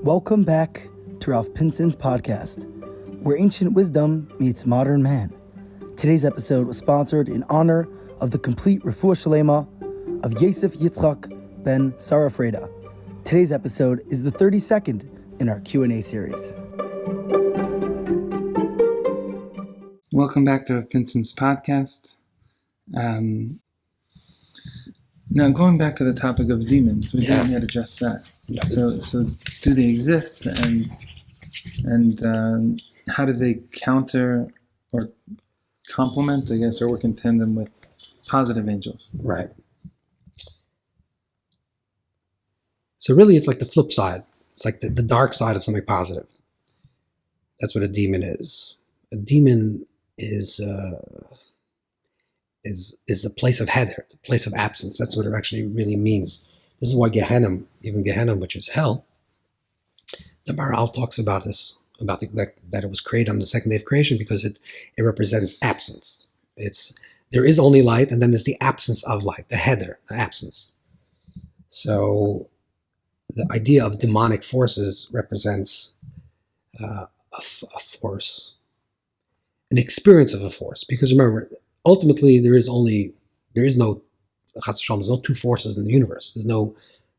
Welcome back to Ralph Pinson's podcast, where ancient wisdom meets modern man. Today's episode was sponsored in honor of the complete refuah shalema of Yosef Yitzchak ben Sarah Freda. Today's episode is the 32nd in our Q&A series. Welcome back to Pinson's podcast. Now, going back to the topic of demons, we didn't yet address that. So do they exist, and how do they counter or complement, I guess, or work in tandem with positive angels? Right. So really, it's like the flip side. It's like the dark side of something positive. That's what a demon is. A demon is a place of heder, the place of absence. That's what it actually really means. This is why Gehenna, even Gehenna, which is hell, the Maharal talks about this, about that it was created on the second day of creation because it represents absence. There is only light, and then there's the absence of light, the heder, the absence. So the idea of demonic forces represents a force, an experience of a force. Because remember, ultimately, there is no chas v'shalom, there's no two forces in the universe. There's no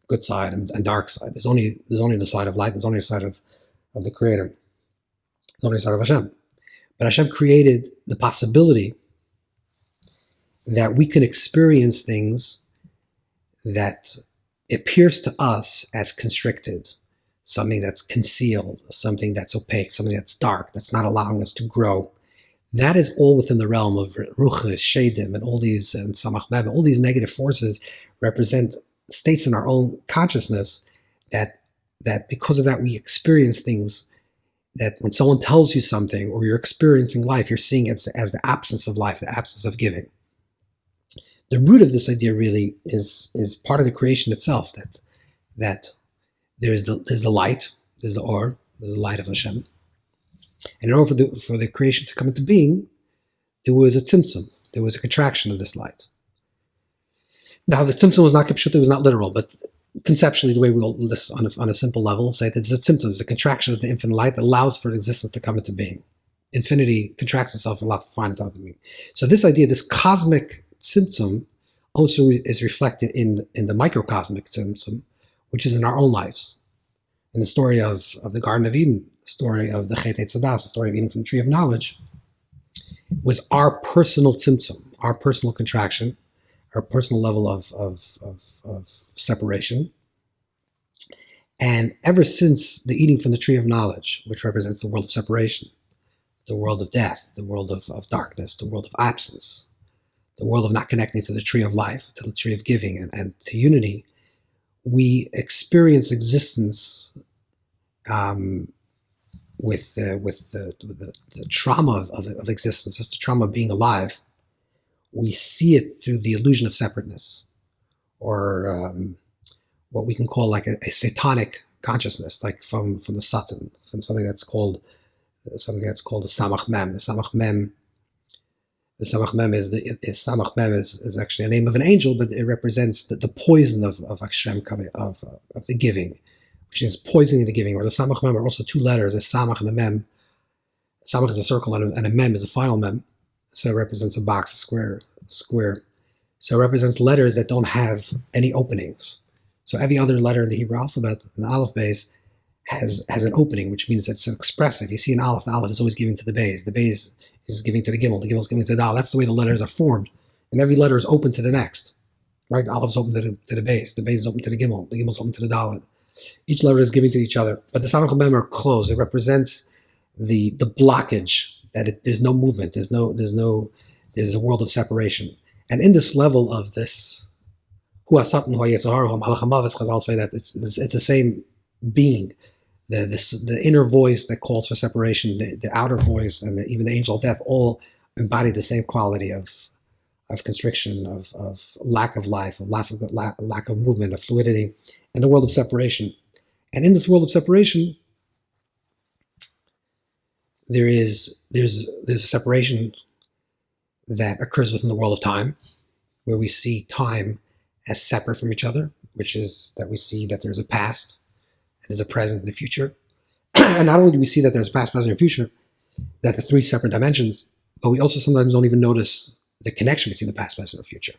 good side and dark side. There's only the side of light. There's only a side of the Creator. There's only a side of Hashem. But Hashem created the possibility that we can experience things that appears to us as constricted, something that's concealed, something that's opaque, something that's dark, that's not allowing us to grow. That is all within the realm of ruchas, shedim, and all these, and samach mem, all these negative forces represent states in our own consciousness that because of that we experience things that when someone tells you something or you're experiencing life, you're seeing it as the absence of life, the absence of giving. The root of this idea really is part of the creation itself, that there's the light, there's the or, the light of Hashem. And in order for the creation to come into being, there was a tzimtzum, there was a contraction of this light. Now, the tzimtzum was not kipshut, it was not literal, but conceptually, the way we'll list on a simple level, we'll say that it's a tzimtzum, it's a contraction of the infinite light that allows for existence to come into being. Infinity contracts itself and allows to find itself in being. So this idea, this cosmic tzimtzum, also is reflected in the microcosmic tzimtzum, which is in our own lives. In the story of the Garden of Eden, the story of the Chet Eitzadas, the story of eating from the tree of knowledge, was our personal tzimtzum, our personal contraction, our personal level of separation. And ever since the eating from the tree of knowledge, which represents the world of separation, the world of death, the world of darkness, the world of absence, the world of not connecting to the tree of life, to the tree of giving and to unity, we experience existence with the trauma of existence, just the trauma of being alive. We see it through the illusion of separateness, or what we can call like a satanic consciousness, like from the Satan, from something that's called the samach mem. The samach mem is actually a name of an angel, but it represents the poison of Hashem coming of the giving, which is poisoning the giving. Or the samach mem are also two letters, a samach and a mem. Samach is a circle and a mem is a final mem, so it represents a box, a square. So it represents letters that don't have any openings. So every other letter in the Hebrew alphabet, an aleph base, has an opening, which means it's expressive. You see an aleph, the aleph is always giving to the base is giving to the gimel is giving to the dal. That's the way the letters are formed. And every letter is open to the next. Right? The aleph is open to the base is open to the gimel is open to the dalet. Each letter is giving to each other. But the samach mem are closed. It represents the blockage, that there's no movement, there's a world of separation. And in this level of this, Chazal say that it's the same being, the inner voice that calls for separation, the outer voice, and even the angel of death all embody the same quality of constriction, of lack of life, of lack of movement, of fluidity, and the world of separation. And in this world of separation, there's a separation that occurs within the world of time, where we see time as separate from each other, which is that we see that there's a past, and there's a present and a future. And not only do we see that there's past, present, and future, that the three separate dimensions, but we also sometimes don't even notice the connection between the past, present, and future.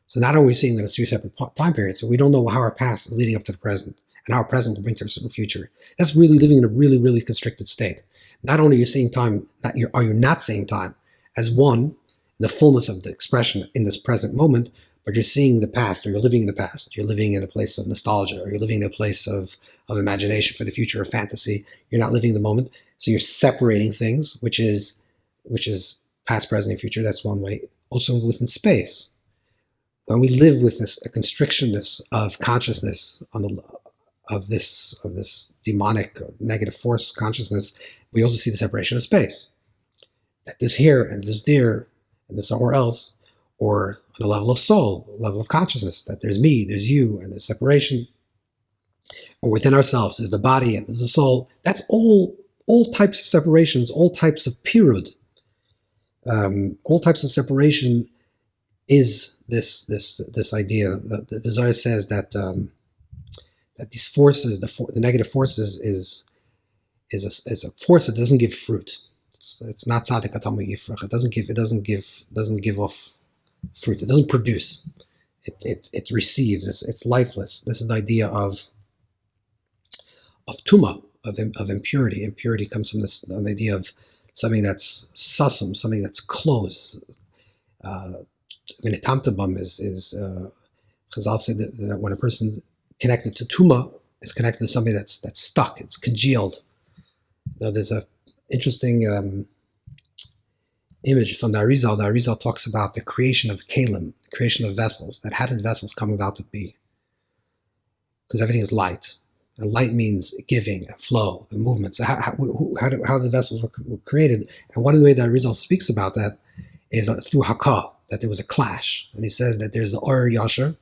So not only are we seeing that it's three separate time periods, but we don't know how our past is leading up to the present, and how our present will bring to a certain future. That's really living in a really, really constricted state. Not only are you seeing time, are you not seeing time as one, the fullness of the expression in this present moment, but you're seeing the past, or you're living in the past. You're living in a place of nostalgia, or you're living in a place of imagination for the future, or fantasy. You're not living in the moment. So you're separating things, which is past, present, and future. That's one way. Also within space. When we live with a constrictionness of consciousness of this demonic or negative force consciousness, we also see the separation of space. That this here and this there and this somewhere else, or on a level of soul, a level of consciousness, that there's me, there's you, and there's separation. Or within ourselves is the body and there's the soul. That's all types of separations, all types of pirud. All types of separation is this idea. The Zohar says that these forces, the negative forces, is a force that doesn't give fruit. It's not tzaddik atam yifrach. It doesn't give off fruit. It doesn't produce. It receives. It's lifeless. This is the idea of tuma, of impurity. Impurity comes from the idea of something that's susum, something that's closed. Tamtabam is Chazal say that when a person connected to tuma is connected to something that's stuck, it's congealed. Now, there's a interesting image from the Arizal. The Arizal talks about the creation of kelim, the creation of vessels. That how did vessels come about to be? Because everything is light, and light means giving, and flow, and movement. So how the vessels were created, and one of the ways that Arizal speaks about that is through Hakah, that there was a clash, and he says that there's the Or Yasher,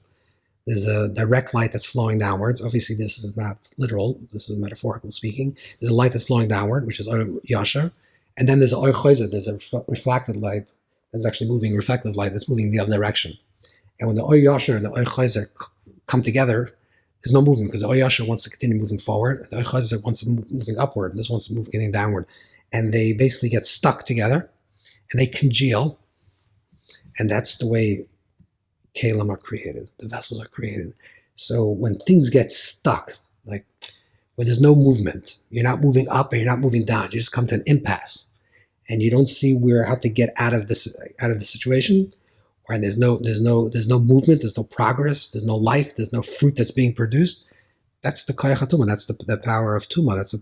there's a direct light that's flowing downwards. Obviously, this is not literal. This is metaphorical speaking. There's a light that's flowing downward, which is Or Yasher. And then there's an Or Chozer. There's a reflected light that's actually moving, reflective light that's moving in the other direction. And when the Or Yasher and the Or Chozer come together, there's no movement, because the Or Yasher wants to continue moving forward, and the Or Chozer wants to move moving upward, and this wants to move getting downward. And they basically get stuck together, and they congeal. And that's the way Kalim are created, the vessels are created. So when things get stuck, like when there's no movement, you're not moving up and you're not moving down, you just come to an impasse, and you don't see how to get out of the situation, and there's no movement, there's no progress, there's no life, there's no fruit that's being produced. That's the koyach hatuma. That's the power of tuma. That's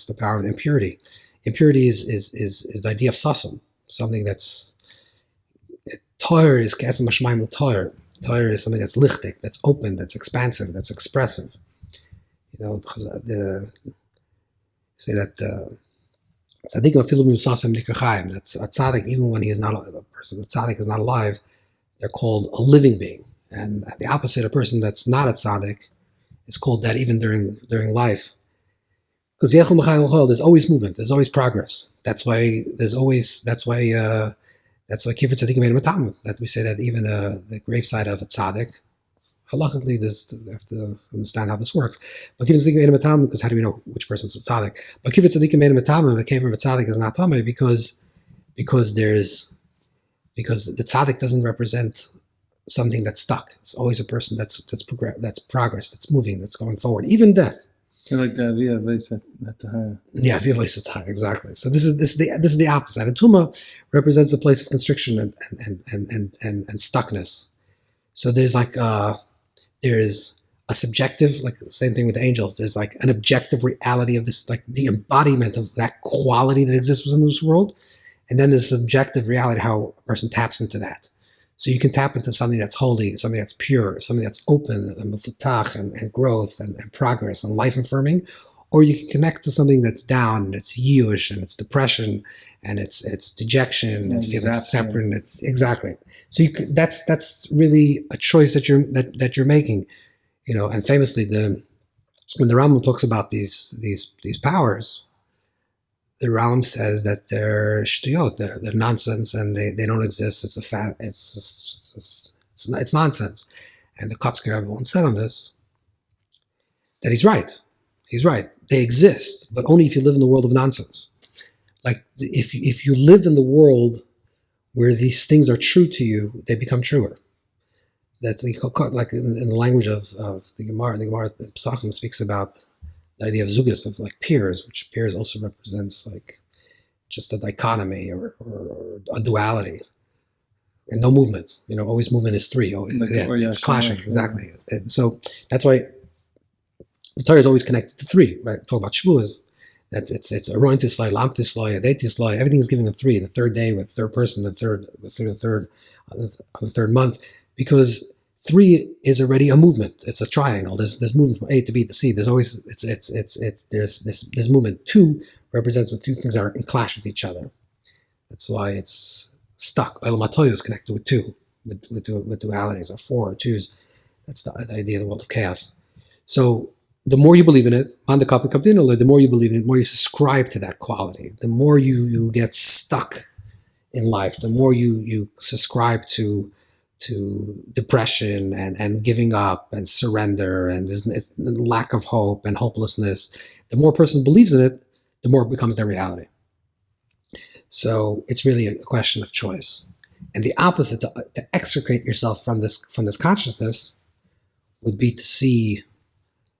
the power of impurity. Impurity is the idea of sasum, something that's Torah is Kesem Hashmayim Torah. Torah is something that's lichtik, that's open, that's expansive, that's expressive. You know, say that tzaddik afilu b'misasem nikachayim. That's a tzaddik, even when he is not a person. The tzaddik is not alive. They're called a living being, and the opposite, a person that's not a tzaddik, is called that even during life. Because there's always movement, there's always progress. That's why Kivur Tzaddikim Ein Matam, that we say that even the graveside of a tzaddik, halachically, you have to understand how this works. But Kivur Tzaddikim Ein Matam, because how do we know which person's a tzaddik? But Kivur Tzaddikim Ein Matam, and the Kivur of a tzaddik is not tamei, because the tzaddik doesn't represent something that's stuck. It's always a person that's progress, that's moving, that's going forward, even death. Like the Via Vaisa Tahara. Yeah, Via Vaisa Tahara, exactly. So this is the opposite. And Tuma represents a place of constriction and stuckness. So there's there's a subjective, like the same thing with the angels. There's like an objective reality of this, like the embodiment of that quality that exists within this world, and then there's subjective reality, how a person taps into that. So you can tap into something that's holy, something that's pure, something that's open and mufutach and growth and progress and life affirming, or you can connect to something that's down and it's yush and it's depression and it's dejection and feeling separate. And it's exactly. So that's really a choice that you're making, you know. And famously, when the Rambam talks about these powers, the Rambam says that they're shtuyot, they're nonsense, and they don't exist. It's nonsense. And the Kotzker everyone said on this that he's right. He's right. They exist, but only if you live in the world of nonsense. Like if you live in the world where these things are true to you, they become truer. That's like in the language of the Gemara. The Gemara Pesachim speaks about the idea of zugas, of like pairs, which pairs also represents like just a dichotomy or a duality. And no movement, always movement is three. It's clashing, exactly. And so that's why the Torah is always connected to three, right? Talk about Shavuos, that it's a roin tislai, lam tislai, a day tislai. Everything is giving a three. The third day with third person, the third month, because three is already a movement. It's a triangle. There's movement from A to B to C. There's always there's this movement. Two represents when two things are in clash with each other. That's why it's stuck. El Matoyo is connected with two, with dualities, or four or twos. That's the idea of the world of chaos. So the more you believe in it, the more you believe in it, the more you subscribe to that quality. The more you get stuck in life, the more you subscribe to depression and giving up and surrender and this lack of hope and hopelessness. The more a person believes in it, the more it becomes their reality. So it's really a question of choice. And the opposite, to extricate yourself from this consciousness, would be to see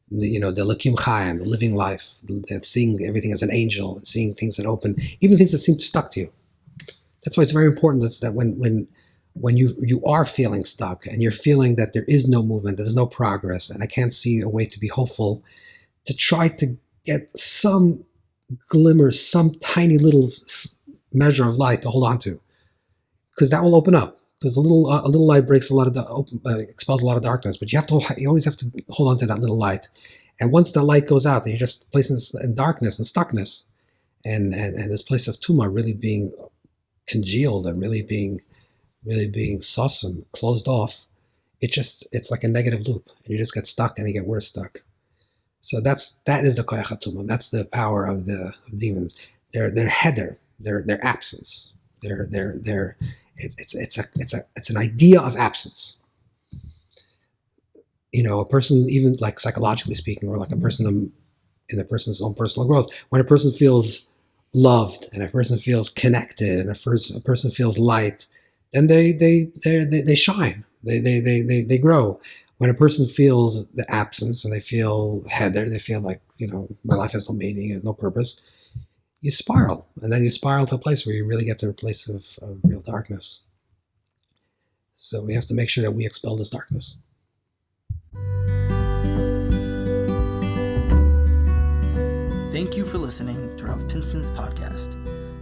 the Lakim Chaim, the living life, seeing everything as an angel, and seeing things that open, even things that seem stuck to you. That's why it's very important that when you are feeling stuck and you're feeling that there is no movement, there's no progress, and I can't see a way to be hopeful, to try to get some glimmer, some tiny little measure of light to hold on to, because that will open up. Because a little light breaks expels a lot of darkness. But you always have to hold on to that little light. And once the light goes out, then you're just placed in darkness and stuckness, and this place of tumah really being congealed and really being sussum, closed off. It's like a negative loop, and you just get stuck and you get worse stuck. So that is the koyach hatumah. That's the power of the demons. Their heder, their absence. It's an idea of absence. A person, even like psychologically speaking, or like a person in a person's own personal growth, when a person feels loved and a person feels connected and a person feels light, then they shine. They grow. When a person feels the absence and they feel heder, they feel like, my life has no meaning and no purpose, you spiral. And then you spiral to a place where you really get to a place of real darkness. So we have to make sure that we expel this darkness. Thank you for listening to Rav Pinson's podcast.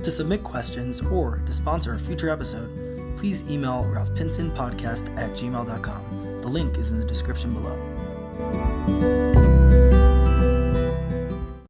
To submit questions or to sponsor a future episode, please email ravpinsonpodcast@gmail.com. The link is in the description below.